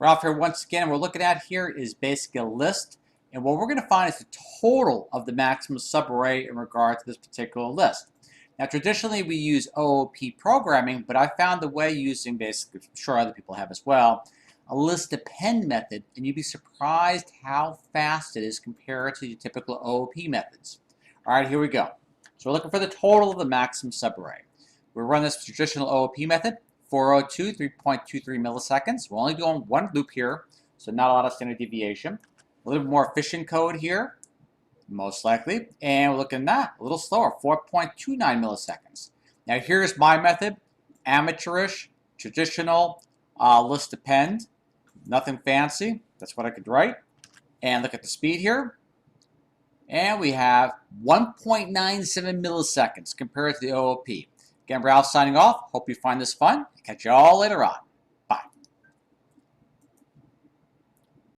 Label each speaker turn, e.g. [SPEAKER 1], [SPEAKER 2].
[SPEAKER 1] Ralph here once again. What we're looking at here is basically a list, and what we're going to find is the total of the maximum subarray in regard to this particular list. Now, traditionally we use OOP programming, but I found the way using basically, I'm sure other people have as well, a list append method, and you'd be surprised how fast it is compared to your typical OOP methods. All right, here we go. So we're looking for the total of the maximum subarray. We run this traditional OOP method. 402, 3.23 milliseconds. We're only doing one loop here, so not a lot of standard deviation. A little bit more efficient code here, most likely. And we're looking at that, a little slower, 4.29 milliseconds. Now here's my method, amateurish, traditional, list append. Nothing fancy, that's what I could write. And look at the speed here. And we have 1.97 milliseconds compared to the OOP. Again, Ralph signing off. Hope you find this fun. Catch you all later on.